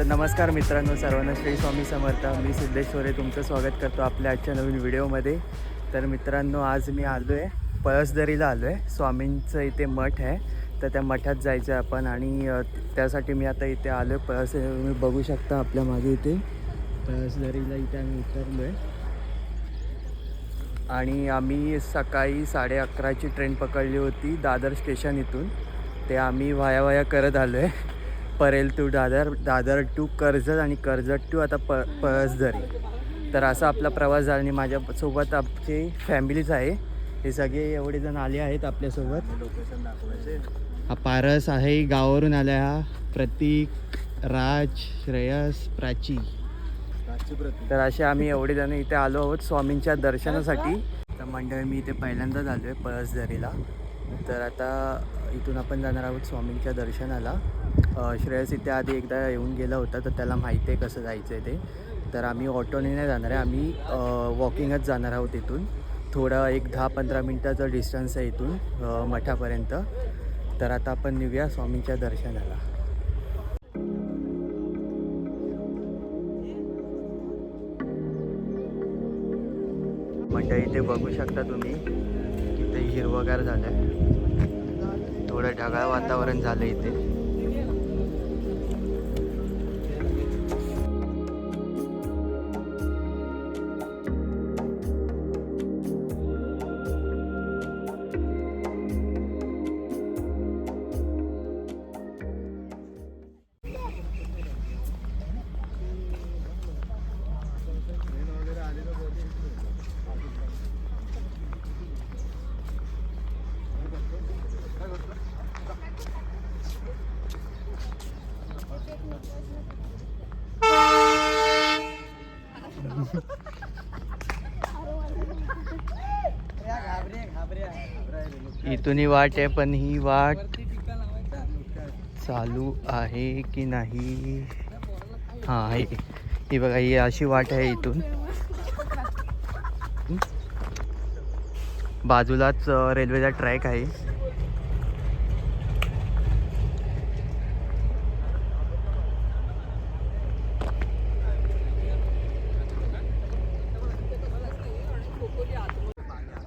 तर नमस्कार मित्रांनो, सर्वांना श्री स्वामी समर्थ. मी सिद्धेश्वरी तुमचं स्वागत करतो आपल्या आजच्या नवीन व्हिडिओमध्ये. तर मित्रांनो, आज मी आलो आहे पळसदरीला आलो आहे. स्वामींचं इथे मठ आहे, तर त्या मठात जायचं आहे आपण. आणि त्यासाठी मी आता इथे आलो आहे पळस. तुम्ही बघू शकता आपल्या मागे इथे पळसदरीला इथे आम्ही उतरलो आहे. आणि आम्ही सकाळी 11:30ची ट्रेन पकडली होती दादर स्टेशन इथून. ते आम्ही वाया करत आलो आहे परेल टू दादर, दादर टू कर्जत आणि कर्जत टू आता पळसदरी. तर असा आपला प्रवास झाला. आणि माझ्यासोबत आमची फॅमिलीच आहे, हे सगळे एवढे जण आले आहेत आपल्यासोबत. लोकेशन दाखवायचे. हा पारस आहे, गावावरून आला. हा प्रतीक, राज, श्रेयस, प्राची. तर असे आम्ही एवढे जण इथे आलो आहोत स्वामींच्या दर्शनासाठी. तर मंडळी, मी इथे पहिल्यांदाच आलो आहे पळसदरीला. तर आता इथून आपण जाणार आहोत स्वामींच्या दर्शनाला. श्रेयस इथे आधी एकदा येऊन गेला होता, तर त्याला माहिती आहे कसं जायचं आहे ते. तर आम्ही ऑटोने नाही जाणार आहे, आम्ही वॉकिंगच जाणार आहोत इथून. थोडं एक 10-15 मिनटाचं डिस्टन्स आहे इथून मठापर्यंत. तर आता आपण निघूया स्वामींच्या दर्शनाला. मंडळी, इथे बघू शकता तुम्ही, इथे हिरवगार झालं आहे. थोडं ढगाळ वातावरण झालं इथे. इथून ही वाट आहे, पण ही वाट चालू आहे की नाही? हां आहे. ही बघा, ही अशी वाट आहे. इथून बाजूलाच रेल्वेचा ट्रॅक आहे.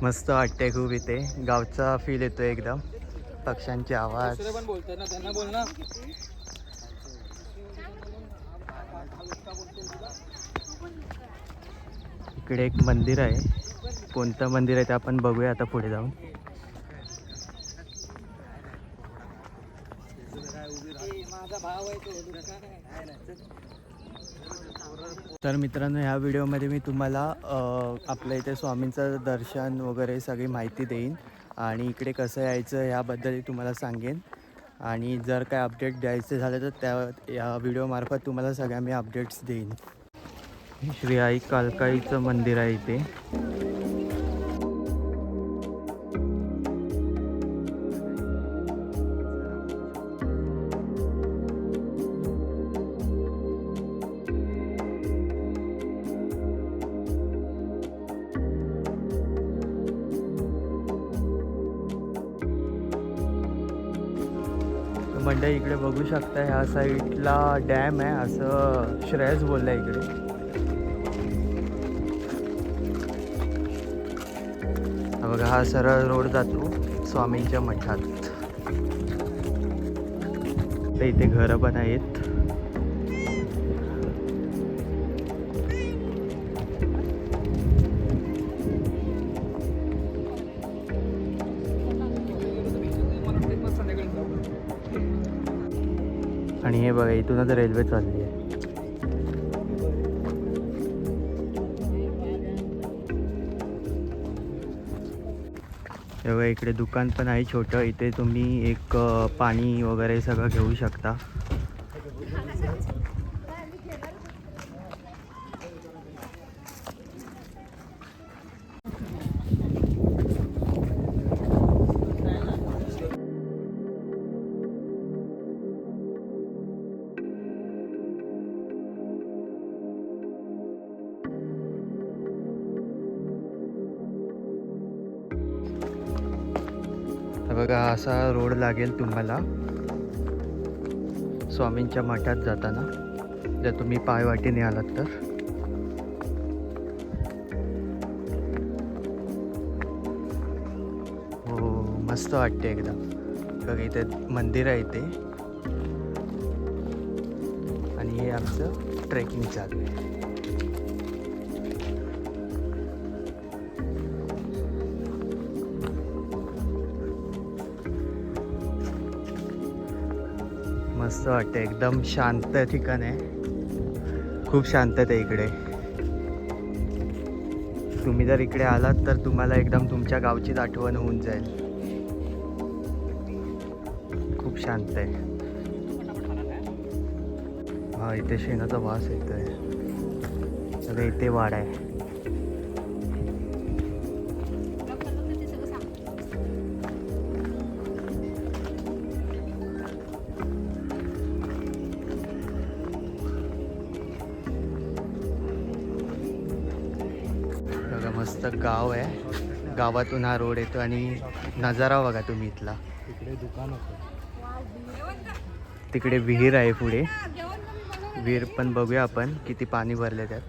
मस्त वाटते खूप. इथे गावचा फील येतो एकदम. पक्ष्यांचे आवाज. इकडे एक मंदिर आहे. कोणतं मंदिर आहे ते आपण बघूया आता पुढे जाऊन. तर मित्रांनो, ह्या व्हिडिओमध्ये मी तुम्हाला आपल्या इथे स्वामींचं दर्शन वगैरे सगळी माहिती देईन. आणि इकडे कसं यायचं ह्याबद्दलही तुम्हाला सांगेन. आणि जर काय अपडेट द्यायचे झाले तर या व्हिडिओमार्फत तुम्हाला सगळ्या मी अपडेट्स देईन. श्री आई कालकाईचं मंदिर आहे इथे. मंडळी, इकडे बघू शकता, ह्या साईडला डॅम आहे असं श्रेयस बोलला इकडे. बघा, हा सरळ रोड जातो स्वामींच्या मठात. तर इथे घरं पण आहेत. आणि हे बघा, इथूनच रेल्वे चालली आहे. हे बघा, इकडे दुकान पण आहे छोटं. इथे तुम्ही एक पाणी वगैरे सगळं घेऊ शकता. बघा, असा रोड लागेल तुम्हाला स्वामींच्या मठात जाताना. जर तुम्ही पायवाटेने आलात तर. हो मस्त वाटते एकदम. बघा इथे मंदिर आहे इथे आणि हे आमचं ट्रेकिंग चालू आहे. मस्त वाटतं एकदम शांत ठिकाण आहे. खूप शांतता आहे इकडे. तुम्ही जर इकडे आलात तर तुम्हाला एकदम तुमच्या गावचीच आठवण होऊन जाईल. खूप शांत आहे. हा इथे शेणाचा वास येतोय. सगळं इथे वाडा आहे. बघा मस्त गाव आहे. गावातून हा रोड येतो आणि नजारा बघा तुम्ही इथला. तिकडे दुकान होतं. तिकडे विहीर आहे पुढे. विहीर पण बघूया आपण किती पाणी भरले त्यात.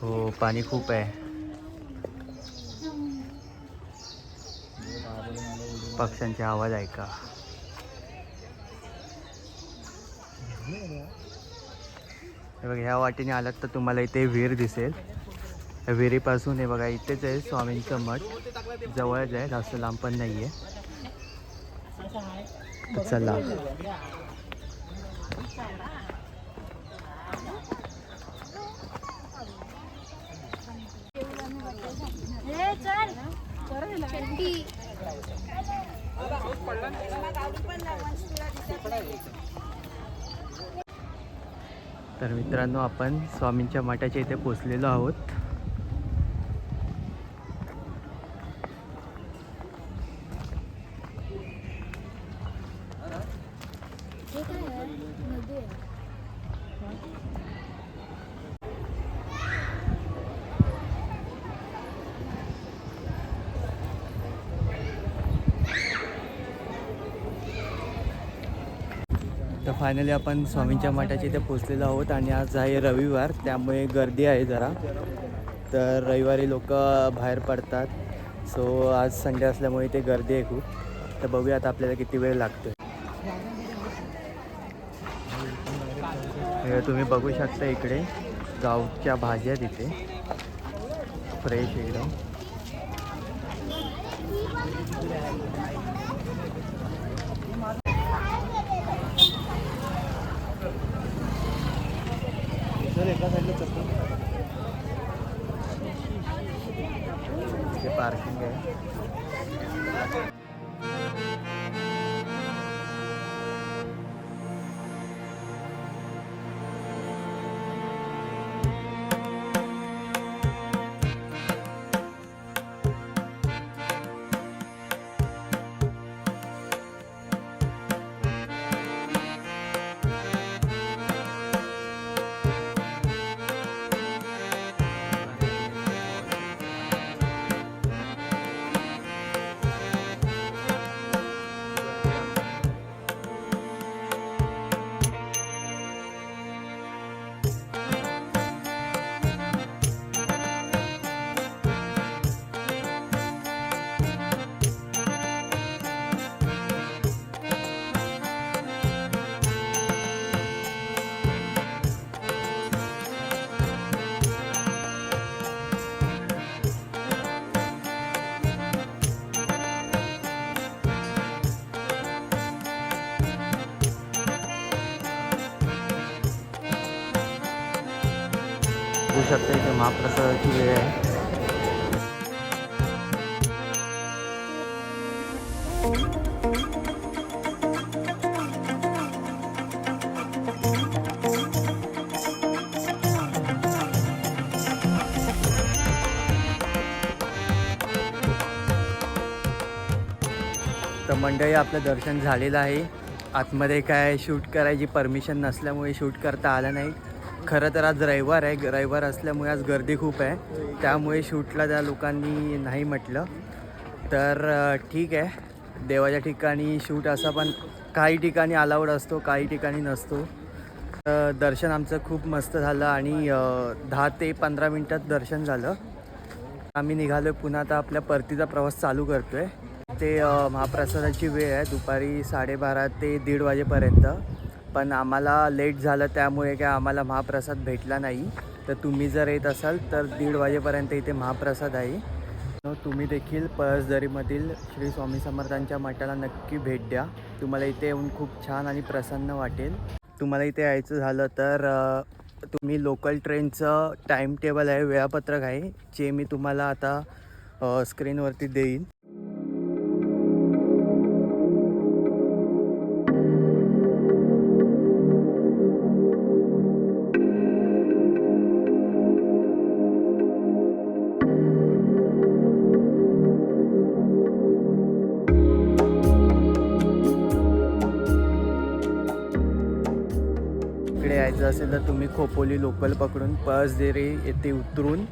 हो पाणी खूप आहे. पक्ष्यांचे आवाज ऐका. हे बघा ह्या वाटेने आलात तर तुम्हाला इथे विहीर दिसेल. या विहिरीपासून हे बघा इथेच आहे स्वामींचं मठ. जवळच आहे, जास्त लांब पण नाही आहे. चला तर मित्रांनो आपण स्वामींच्या मठाच्या इथे पोचलेलो आहोत. तर फायनली आपण स्वामींच्या मठाच्या इथे पोचलेलो आहोत आणि आज आहे रविवार, त्यामुळे गर्दी आहे जरा. तर रविवारी लोक बाहेर पडतात. सो आज संडे असल्यामुळे इथे गर्दी आहे खूप. तर बघूया आता आपल्याला किती वेळ लागतो. हे तुम्ही बघू शकता इकडे गावच्या भाज्या तिथे फ्रेश एकदम. इथे पार्किंग आहे. बघू शकता इथे महाप्रसादाची वेळ आहे. तर मंडळी आपलं दर्शन झालेलं आहे आतमध्ये काय शूट करायची परमिशन नसल्यामुळे शूट करता आलं नाही. खरं तर आज रविवार आहे, रविवार असल्यामुळे आज गर्दी खूप आहे, त्यामुळे शूटला त्या लोकांनी नाही म्हटलं. तर ठीक आहे, देवाच्या ठिकाणी शूट असा पण काही ठिकाणी अलाउड असतो, काही ठिकाणी नसतो. दर्शन आमचं खूप मस्त झालं आणि 10 ते 15 मिनटात दर्शन झालं. आम्ही निघालो पुन्हा आता आपल्या परतीचा प्रवास चालू करतो आहे. ते महाप्रसादाची वेळ आहे दुपारी 12:30 ते 1:30 वाजेपर्यंत. पण आम्हाला लेट झालं त्यामुळे काय आम्हाला महाप्रसाद भेटला नाही. तर तुम्ही जर येत असाल तर 1:30 वाजेपर्यंत इथे महाप्रसाद आहे. तुम्ही देखील पळसदरीमधील श्री स्वामी समर्थांच्या मठाला नक्की भेट द्या. तुम्हाला इथे येऊन खूप छान आणि प्रसन्न वाटेल. तुम्हाला इथे यायचं झालं तर तुम्ही लोकल ट्रेनचं टाईम टेबल आहे, वेळापत्रक आहे, जे मी तुम्हाला आता स्क्रीनवरती देईन. इकडे यायचं असेल तर तुम्ही खोपोली लोकल पकडून पळसदेरी येथे उतरून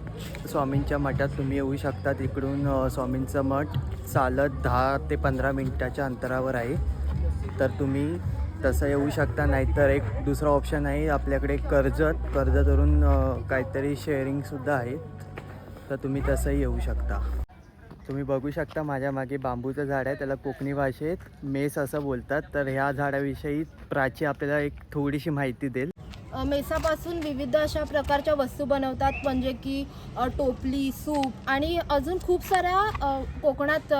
स्वामींच्या मठात तुम्ही येऊ शकता. तिकडून स्वामींचं मठ चालत 10 ते 15 मिनटाच्या अंतरावर आहे. तर तुम्ही तसं येऊ शकता. नाहीतर एक दुसरा ऑप्शन आहे आपल्याकडे कर्जतवरून काहीतरी शेअरिंगसुद्धा आहेत, तर तुम्ही तसंही येऊ शकता. तुम्ही बघू शकता माझ्या मागे बांबूचं झाड आहे, त्याला कोकणी भाषेत मेस असं बोलतात. तर ह्या झाडाविषयी प्राची आपल्याला एक थोडीशी माहिती देईल. मेसापासून विविध अशा प्रकारच्या वस्तू बनवतात, म्हणजे की टोपली, सूप आणि अजून खूप साऱ्या कोकणात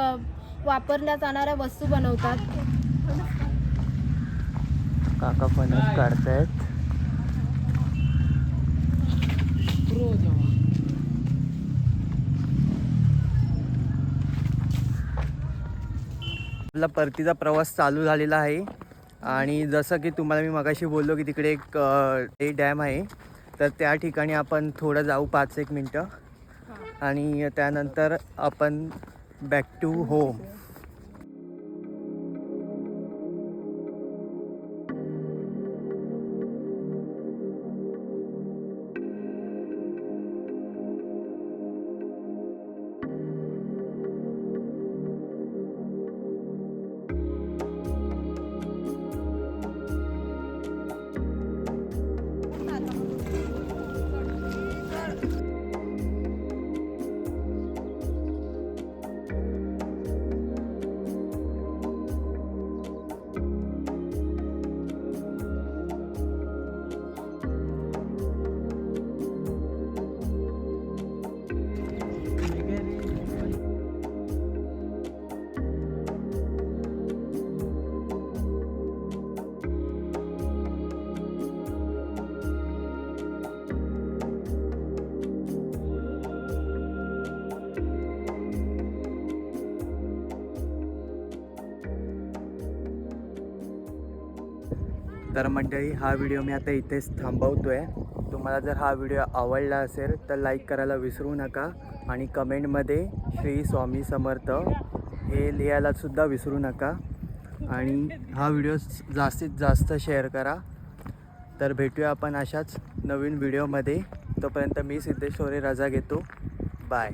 वापरल्या जाणाऱ्या वस्तू बनवतात. काका फणस काढतायत. आपला परतीचा प्रवास चालू झालेला आहे आणि जसं की तुम्हाला मी मगाशी बोललो की तिकडे एक डॅम आहे, तर त्या ठिकाणी आपण थोडं जाऊ 5-1 मिनटं आणि त्यानंतर आपण बॅक टू होम. तर मंडळी, हा व्हिडिओ मी आता इथेच थांबवतो आहे. तुम्हाला जर हा व्हिडिओ आवडला असेल तर लाईक करायला विसरू नका आणि कमेंटमध्ये श्री स्वामी समर्थ हे लिहायलासुद्धा विसरू नका आणि हा व्हिडिओ जास्तीत जास्त शेअर करा. तर भेटूया आपण अशाच नवीन व्हिडिओमध्ये. तोपर्यंत मी सिद्धेश सोरे रजा घेतो. बाय.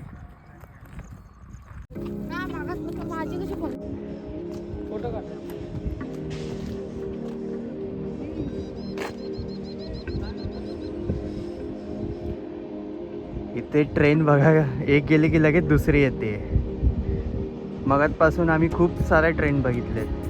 इथे ट्रेन बघा, एक गेली की लगेच दुसरी येते. मगाचपासून आम्ही खूप साऱ्या ट्रेन बघितलेत.